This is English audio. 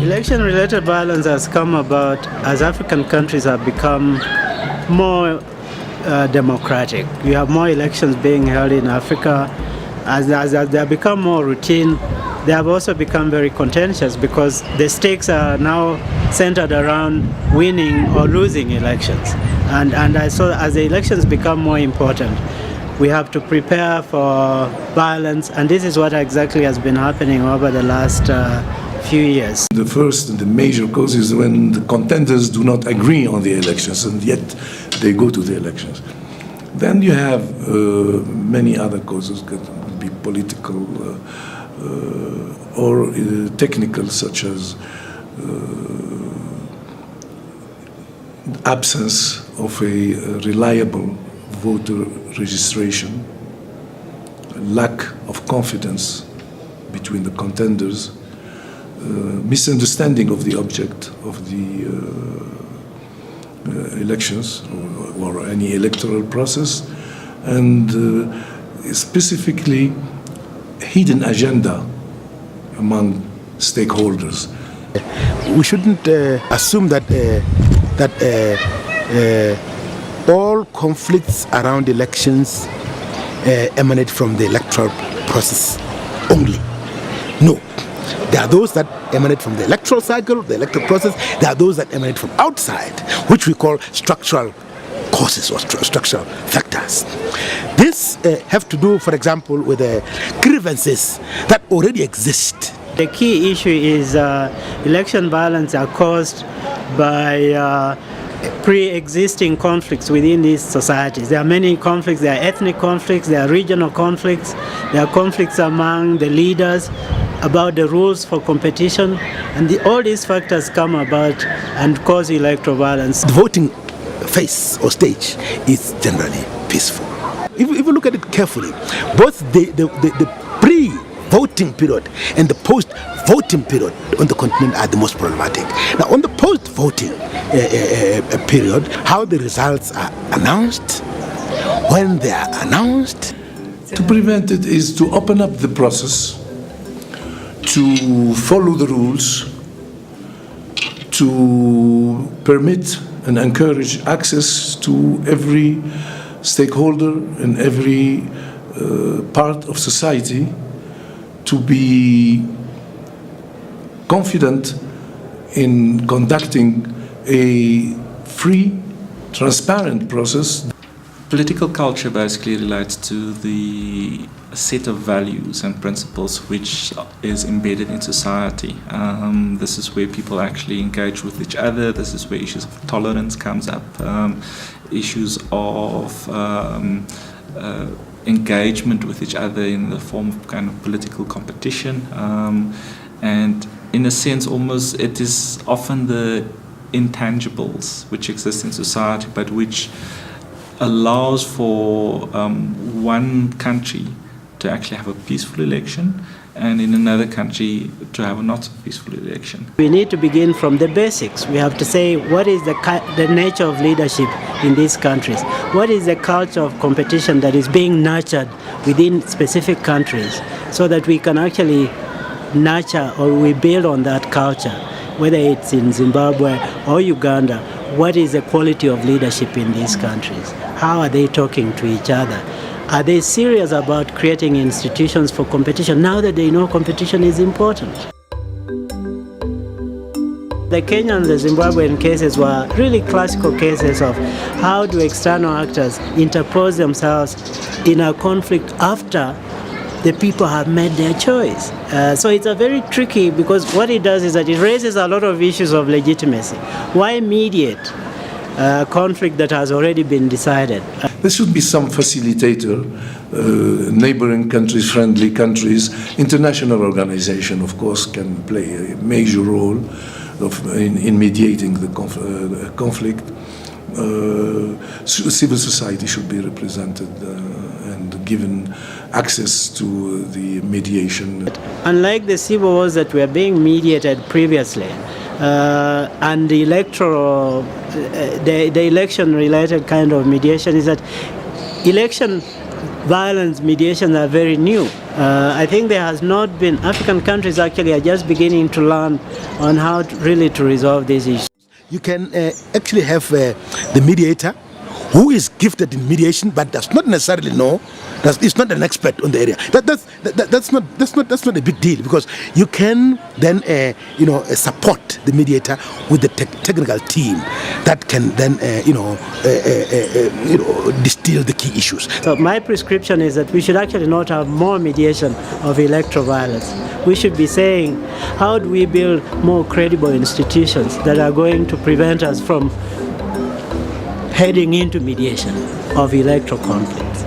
Election-related violence has come about as African countries have become more democratic. We have more elections being held in Africa. As they have become more routine, they have also become very contentious because the stakes are now centered around winning or losing elections. And so as the elections become more important, we have to prepare for violence, and this is what exactly has been happening over the last few years. The first and the major cause is when the contenders do not agree on the elections, and yet they go to the elections. Then you have many other causes that would be political or technical, such as absence of a reliable voter registration, lack of confidence between the contenders, misunderstanding of the object of the elections or any electoral process, and specifically hidden agenda among stakeholders. We shouldn't assume that all conflicts around elections emanate from the electoral process only. No. There are those that emanate from the electoral cycle, the electoral process. There are those that emanate from outside, which we call structural causes or structural factors. These have to do, for example, with grievances that already exist. The key issue is election violence are caused by pre-existing conflicts within these societies. There are many conflicts. There are ethnic conflicts, there are regional conflicts, there are conflicts among the leaders about the rules for competition, and all these factors come about and cause electoral violence. The voting phase or stage is generally peaceful. If you look at it carefully, both the pre-voting period and the post-voting period on the continent are the most problematic. Now, on the post-voting period, how the results are announced, when they are announced. To prevent it is to open up the process, to follow the rules, to permit and encourage access to every stakeholder and every part of society to be confident in conducting a free, transparent process. Political culture basically relates to the set of values and principles which is embedded in society. This is where people actually engage with each other. This is where issues of tolerance comes up, issues of engagement with each other in the form of kind of political competition. And in a sense, almost it is often the intangibles which exist in society, but which allows for one country to actually have a peaceful election and in another country to have a not so peaceful election. We need to begin from the basics. We have to say what is the nature of leadership in these countries? What is the culture of competition that is being nurtured within specific countries so that we can actually nurture or we build on that culture, whether it's in Zimbabwe or Uganda. What is the quality of leadership in these countries? How are they talking to each other? Are they serious about creating institutions for competition now that they know competition is important? The Kenyan and the Zimbabwean cases were really classical cases of how do external actors interpose themselves in a conflict after the people have made their choice. So it's a very tricky, because what it does is that it raises a lot of issues of legitimacy. Why mediate a conflict that has already been decided? There should be some facilitator, neighboring countries, friendly countries. International organization, of course, can play a major role in mediating the conflict. Civil society should be represented and given access to the mediation. Unlike the civil wars that were being mediated previously, and the electoral, the election-related kind of mediation is that election violence mediation are very new. I think there has not been, African countries actually are just beginning to learn on how really to resolve these issues. You can actually have the mediator who is gifted in mediation but does not necessarily know, is not an expert on the area. That's not a big deal, because you can then support the mediator with the technical team that can then distill the key issues. So my prescription is that we should actually not have more mediation of electoral violence. We should be saying, how do we build more credible institutions that are going to prevent us from heading into mediation of electoral conflicts?